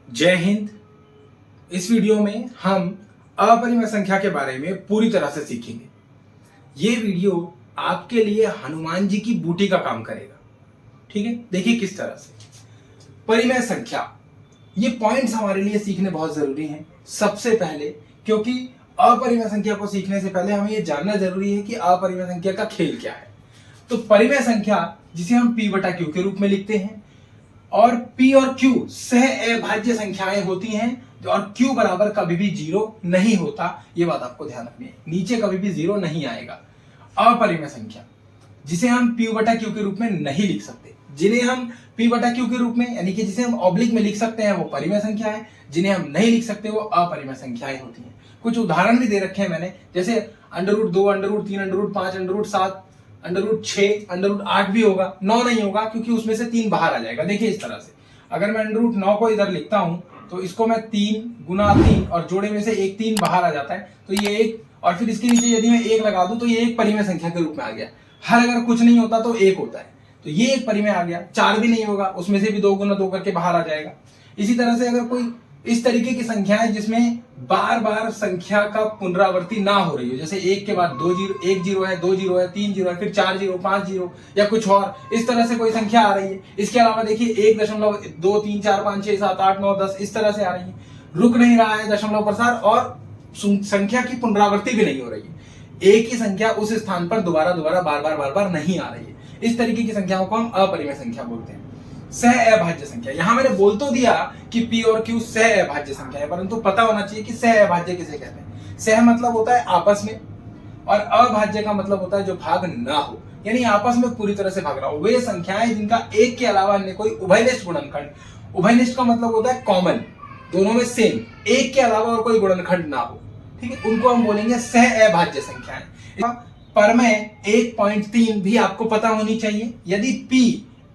जय हिंद। इस वीडियो में हम अपरिमेय संख्या के बारे में पूरी तरह से सीखेंगे। ये वीडियो आपके लिए हनुमान जी की बूटी का काम करेगा। ठीक है, देखिए किस तरह से परिमेय संख्या, ये पॉइंट्स हमारे लिए सीखने बहुत जरूरी हैं। सबसे पहले, क्योंकि अपरिमेय संख्या को सीखने से पहले हमें ये जानना जरूरी है कि अपरिमेय संख्या का खेल क्या है। तो परिमेय संख्या जिसे हम p बटा क्यू के रूप में लिखते हैं, और p और q सह अभाज्य संख्याएं होती हैं, और q बराबर कभी भी जीरो नहीं होता। ये बात आपको ध्यान रखनी है, नीचे कभी भी जीरो नहीं आएगा। अपरिमेय संख्या जिसे हम p बटा क्यू के रूप में नहीं लिख सकते, जिन्हें हम p बटा क्यू के रूप में यानी कि जिसे हम ऑब्लिक में लिख सकते हैं वो परिमेय संख्या है, जिन्हें हम नहीं लिख सकते वो अपरिमेय संख्याएं होती हैं। कुछ उदाहरण भी दे रखे हैं मैंने, जैसे √2, √3, √5, √7, √6, √8 भी होगा, 9 नहीं होगा क्योंकि उसमें से 3 बाहर आ जाएगा। देखिए इस तरह से, अगर मैं √9 को इधर लिखता हूं तो इसको मैं 3 गुना 3 और जोड़े में से एक 3 बाहर आ जाता है, तो ये एक, और फिर इसके नीचे यदि मैं 1 लगा दूं तो ये एक परिमेय संख्या के रूप में आ गया। हर अगर कुछ नहीं होता तो 1 होता है, तो ये एक परिमेय आ गया। 4 भी नहीं होगा, उसमें से भी 2 गुना 2 करके बाहर आ जाएगा। इसी तरह से अगर कोई इस तरीके की संख्या है जिसमें बार बार संख्या का पुनरावृत्ति ना हो रही हो, जैसे 1 के बाद 2 जीरो, 1 जीरो है, 2 जीरो है, 3 जीरो है, फिर 4 जीरो, 5 जीरो या कुछ और इस तरह से कोई संख्या आ रही है। इसके अलावा देखिए 1.2, 3, 4, 5, 6, 7, 8, 9, 10 इस तरह से आ रही है, रुक नहीं रहा है दशमलव प्रसार, और संख्या की पुनरावृत्ति भी नहीं हो रही है। एक ही संख्या उस स्थान पर दोबारा दोबारा बार बार नहीं आ रही है। इस तरीके की संख्याओं को हम अपरिमेय संख्या बोलते हैं। सह अभाज्य संख्या, यहां मैंने बोल तो दिया कि p और q सह अभाज्य संख्या है, परंतु पता होना चाहिए कि सह अभाज्य किसे कहते हैं। सह मतलब होता है आपस में, और अभाज्य का मतलब होता है जो भाग ना हो, यानी आपस में पूरी तरह से भाग रहा हो। वे संख्याएं जिनका एक के अलावा अन्य कोई उभयनिष्ठ गुणनखंड, उभयनिष्ठ का मतलब होता है कॉमन, दोनों में सेम, एक के अलावा और कोई गुणनखंड ना हो, ठीक है, उनको हम बोलेंगे सह अभाज्य संख्याएं। परमेय 1.3 भी आपको पता होनी चाहिए। यदि p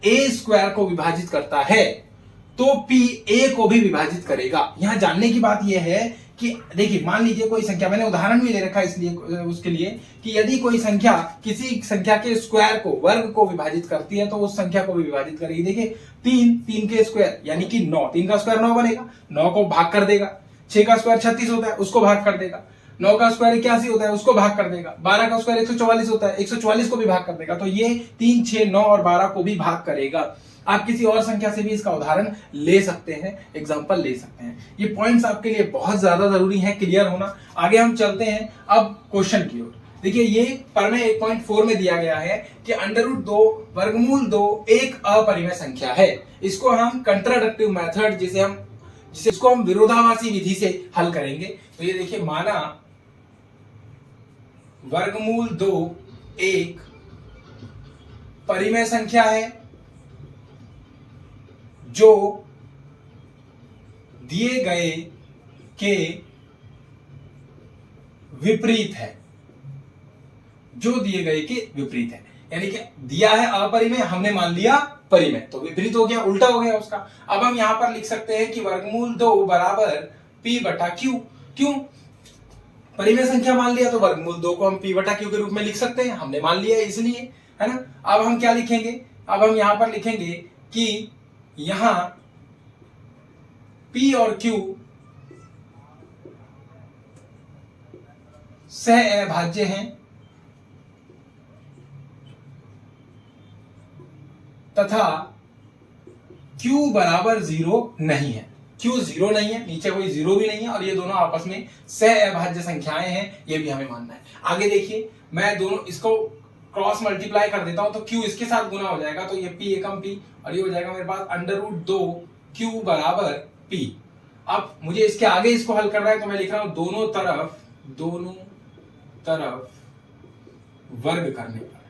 a² को विभाजित करता है तो p a को भी विभाजित करेगा। यहां जानने की बात यह है कि देखिए, मान लीजिए कोई संख्या, मैंने उदाहरण भी ले रखा है इसलिए उसके लिए कि यदि कोई संख्या किसी संख्या के स्क्वायर को, वर्ग को विभाजित करती है तो उस संख्या को भी विभाजित करेगी। देखिए 3 के स्क्वायर यानी कि 9, 3 का स्क्वायर 9 बनेगा, 9 को भाग कर देगा। 6 का स्क्वायर 36 होता है, उसको भाग कर देगा। 9 का स्क्वायर 81 होता है, उसको भाग कर देगा। 12 का स्क्वायर 144 होता है, 144 को भी भाग कर देगा। तो ये 3, 6, 9 और 12 को भी भाग करेगा। आप किसी और संख्या से भी इसका उदाहरण ले सकते हैं, एग्जांपल ले सकते हैं। ये पॉइंट्स आपके लिए बहुत ज्यादा जरूरी है क्लियर होना। आगे हम चलते हैं अब क्वेश्चन की ओर। देखिए ये परमेय 1.4 में दिया गया है कि √2 वर्गमूल 2 एक अपरिमेय संख्या है। इसको हम कंट्राडिक्टिव मेथड, जिसको हम विरोधाभासी विधि से हल करेंगे। तो ये देखिए, माना वर्गमूल 2 एक परिमेय संख्या है जो दिए गए के विपरीत है, जो दिए गए के विपरीत है, यानी कि दिया है अपरिमेय, हमने मान लिया परिमेय, तो विपरीत हो गया, उल्टा हो गया उसका। अब हम यहां पर लिख सकते हैं कि वर्गमूल 2 बराबर p बटा q। क्यों? परिमेय संख्या मान लिया तो वर्गमूल 2 को हम p बटा q के रूप में लिख सकते हैं, हमने मान लिया इसलिए, है ना। अब हम क्या लिखेंगे? अब हम यहां पर लिखेंगे कि यहां p और q सह अभाज्य हैं तथा q बराबर 0 नहीं है। q 0 नहीं है, नीचे कोई 0 भी नहीं है, और ये दोनों आपस में सह अभाज्य संख्याएं हैं, ये भी हमें मानना है। आगे देखिए, मैं दोनों इसको क्रॉस मल्टीप्लाई कर देता हूं तो q इसके साथ गुना हो जाएगा, तो ये p एकम p, और ये हो जाएगा मेरे पास √2 q बराबर p। अब मुझे इसके आगे इसको हल करना है, तो मैं लिख रहा हूं दोनों तरफ वर्ग करने पर।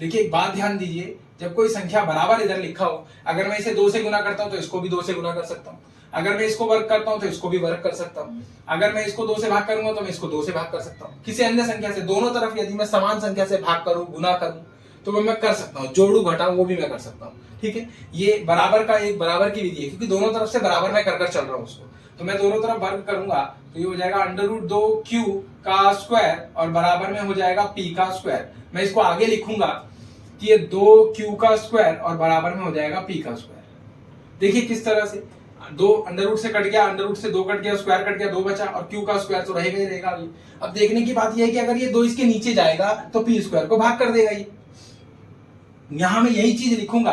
देखिए एक बात ध्यान दीजिए, जब कोई संख्या बराबर इधर लिखा हो, अगर मैं इसे 2 से गुना करता हूं तो इसको भी 2 से गुना कर सकता हूं, अगर मैं इसको वर्ग करता हूं तो इसको भी वर्ग कर सकता हूं, अगर मैं इसको 2 से भाग करूंगा तो मैं इसको 2 से भाग कर सकता हूं। किसी अन्य संख्या से दोनों तरफ यदि मैं समान संख्या से भाग करूं, गुना करूं, तो मैं कर सकता हूं, जोड़ू घटाऊं वो भी मैं कर सकता हूं, ठीक है। ये बराबर का एक बराबर की विधि है, क्योंकि दोनों तरफ से बराबर मैं कर चल रहा हूं उसको, तो मैं दोनों तरफ वर्ग करूंगा तो ये हो जाएगा √2 q का स्क्वायर और बराबर में हो जाएगा p का स्क्वायर। मैं इसको आगे लिखूंगा कि ये 2q का स्क्वायर और बराबर में हो जाएगा p का स्क्वायर। देखिए किस तरह से, दो अंडर रूट से कट गया, अंडर रूट से 2 कट गया, स्क्वायर कट गया, 2 बचा, और क्यू का स्क्वायर तो रहेगा ही रहेगा अभी। अब देखने की बात यह है कि अगर ये 2 इसके नीचे जाएगा तो पी स्क्वायर को भाग कर देगा ये। यहां मैं यही चीज लिखूंगा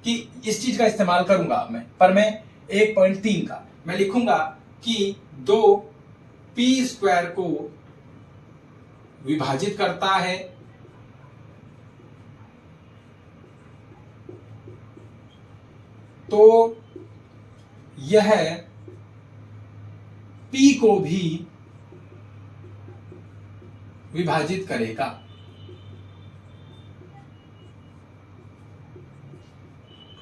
कि इस चीज का इस्तेमाल करूंगा अब मैं 1.3 का मैं लिखूंगा कि 2 पी स्क्वायर को विभाजित करता है तो यह P को भी विभाजित करेगा।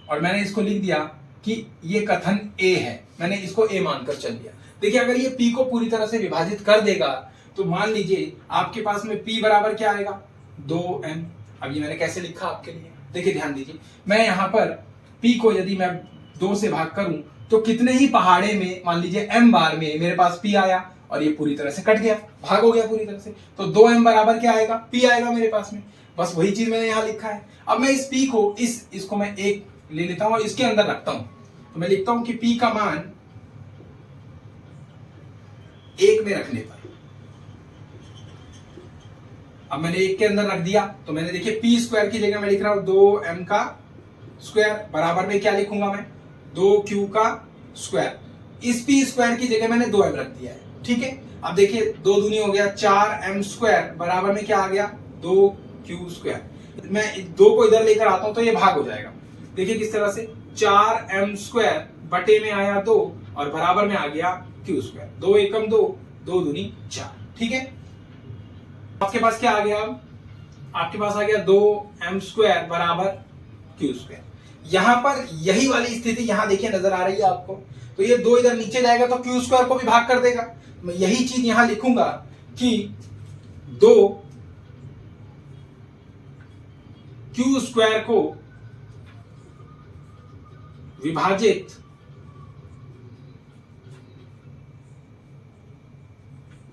और मैंने इसको लिख दिया कि ये कथन A है, मैंने इसको A मानकर चल दिया। देखिए अगर ये P को पूरी तरह से विभाजित कर देगा तो मान लीजिए आपके पास में P बराबर क्या आएगा, 2m। अब ये मैंने कैसे लिखा आपके लिए, देखिए ध्यान दीजिए, मैं यहां पर P को यदि मैं 2 से भाग करूं तो कितने ही पहाड़े में मान लीजिए m बार में मेरे पास P आया और ये पूरी तरह से कट गया, भाग हो गया पूरी तरह से, तो 2m बराबर क्या आएगा, P आएगा मेरे पास में। बस वही चीज मैंने यहां लिखा है। अब मैं इस P को इसको मैं 1 ले लेता हूं और इसके अंदर रखता हूं, तो मैं लिखता हूं कि P का मान 1 में रखने पर, अब मैंने 1 के अंदर रख दिया तो मैंने देखिए P स्क्वायर की जगह मैं लिख रहा हूं 2m का स्क्वायर, बराबर में क्या लिखूंगा मैं, 2q का स्क्वायर। इस P स्क्वायर की जगह मैंने 2m रख दिया है, ठीक है। अब देखिए 2 दूनी हो गया 4m स्क्वायर, बराबर में क्या आ गया, 2q स्क्वायर। मैं 2 को इधर लेकर आता हूं तो ये भाग हो जाएगा। देखिए किस तरह से, 4m स्क्वायर बटे में आया 2 और बराबर में आ गया q स्क्वायर, 2 एकम 2, 2 दूनी 4, ठीक है। आपके पास क्या आ गया, अब आपके पास आ गया 2m स्क्वायर बराबर q स्क्वायर। यहां पर यही वाली स्थिति यहां देखिए नजर आ रही है आपको, तो ये 2 इधर नीचे जाएगा तो q स्क्वायर को भी भाग कर देगा। मैं यही चीज यहां लिखूंगा कि 2 q स्क्वायर को विभाजित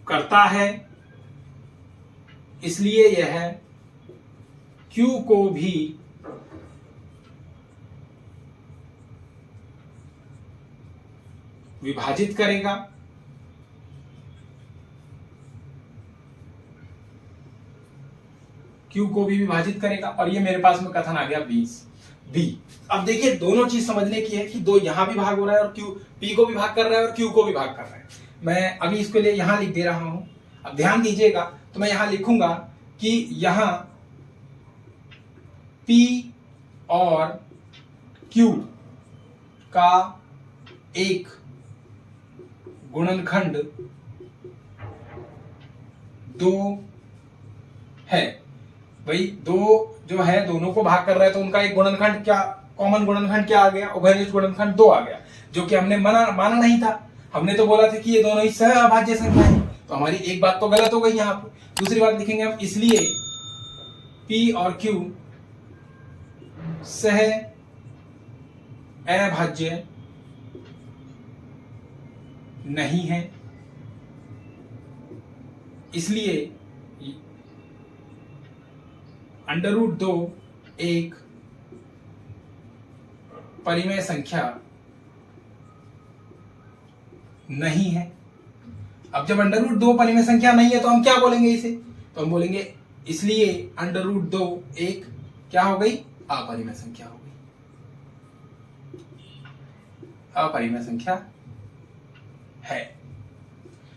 करता है, इसलिए यह q को भी विभाजित करेगा। Q को भी विभाजित करेगा और ये मेरे पास में कथन आ गया 20 B। अब देखिए दोनों चीज समझने की है कि 2 यहां भी भाग हो रहा है और P को भी भाग कर रहा है और Q को भी भाग कर रहा है। मैं अभी इसके लिए यहां लिख दे रहा हूं। अब ध्यान दीजिएगा, तो मैं यहां लिखूंगा कि यहां P और Q का एक गुणनखंड 2 है। भाई 2 जो है दोनों को भाग कर रहा है तो उनका एक गुणनखंड क्या, कॉमन गुणनखंड क्या आ गया, उभयनिष्ठ गुणनखंड 2 आ गया, जो कि हमने माना नहीं था। हमने तो बोला था कि ये दोनों ही सह अभाज्य संख्या है, तो हमारी एक बात तो गलत हो गई यहाँ पर। दूसरी बात लिखेंगे हम, इसलिए P और Q सह अभाज्य नहीं है, इसलिए √2 एक परिमेय संख्या नहीं है। अब जब √2 परिमेय संख्या नहीं है तो हम क्या बोलेंगे इसे, तो हम बोलेंगे इसलिए √2 एक क्या हो गई, अपरिमेय संख्या हो गई, अपरिमेय संख्या है।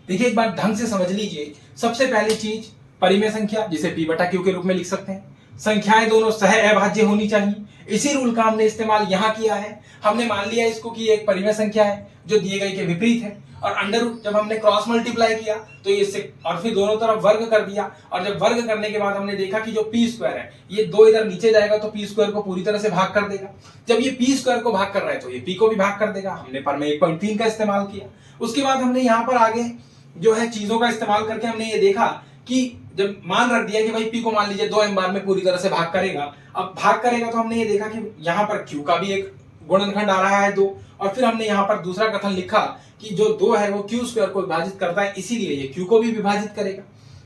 देखिए एक बात ढंग से समझ लीजिए, सबसे पहली चीज परिमेय संख्या जिसे P बटा Q के रूप में लिख सकते हैं, संख्याएं दोनों सह अभाज्य होनी चाहिए। इसी रूल का हमने इस्तेमाल यहां किया है। हमने मान लिया इसको कि एक परिमेय संख्या है जो दिए गए के विपरीत है, और अंडर रूट जब हमने क्रॉस मल्टीप्लाई किया तो ये इससे, और फिर दोनों तरफ वर्ग कर दिया, और जब वर्ग करने के बाद हमने देखा कि जो P स्क्वायर है ये 2 इधर नीचे जाएगा तो P स्क्वायर को पूरी तरह से भाग कर देगा। जब ये P स्क्वायर को भाग कर रहा है तो ये P को भी भाग कर देगा। हमने पर में 1.3 का इस्तेमाल किया। उसके बाद हमने यहाँ पर आगे जो है चीजों का इस्तेमाल करके हमने ये देखा कि जब मान रख दिया कि भाई P को मान लीजिए 2m बार में पूरी तरह से भाग करेगा। अब भाग करेगा तो हमने ये देखा कि यहाँ पर Q का भी एक गुणनखंड आ रहा है 2, और फिर हमने यहाँ पर दूसरा कथन लिखा कि जो 2 है वो Q स्क्वायर को विभाजित करता है, इसीलिए ये Q को भी विभाजित करेगा।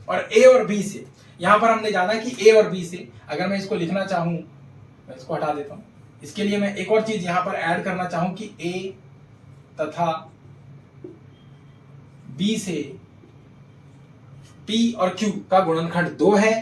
और A और B से यहाँ पर हमने जाना कि A और B से अगर मैं इसको लिखना चाहूं, मैं इसको हटा देता हूं, इसके लिए मैं एक और चीज यहां पर ऐड करना चाहूं कि ए तथा बी से P और Q का गुणनखंड 2 है।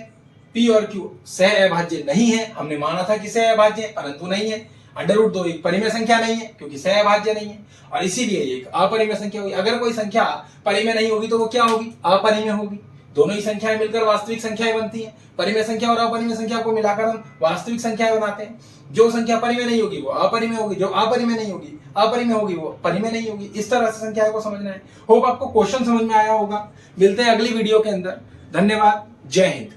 P और Q सह अभाज्य नहीं है, हमने माना था कि सह अभाज्य है परंतु नहीं है। √2 एक परिमेय संख्या नहीं है क्योंकि सह अभाज्य नहीं है, और इसीलिए एक अपरिमेय संख्या होगी। अगर कोई संख्या परिमेय नहीं होगी तो वो क्या होगी? अपरिमेय होगी। दोनों ही संख्याएं मिलकर वास्तविक संख्याएं बनती हैं। परिमेय संख्या और अपरिमेय संख्या को मिलाकर हम वास्तविक संख्याएं बनाते हैं। जो संख्या परिमेय नहीं होगी वो अपरिमेय होगी, जो अपरिमेय नहीं होगी अपरिमेय होगी, वो परिमेय नहीं होगी। इस तरह से संख्याओं को समझना है। होप आपको क्वेश्चन समझ में आया होगा। मिलते हैं अगली वीडियो के अंदर। धन्यवाद। जय हिंद।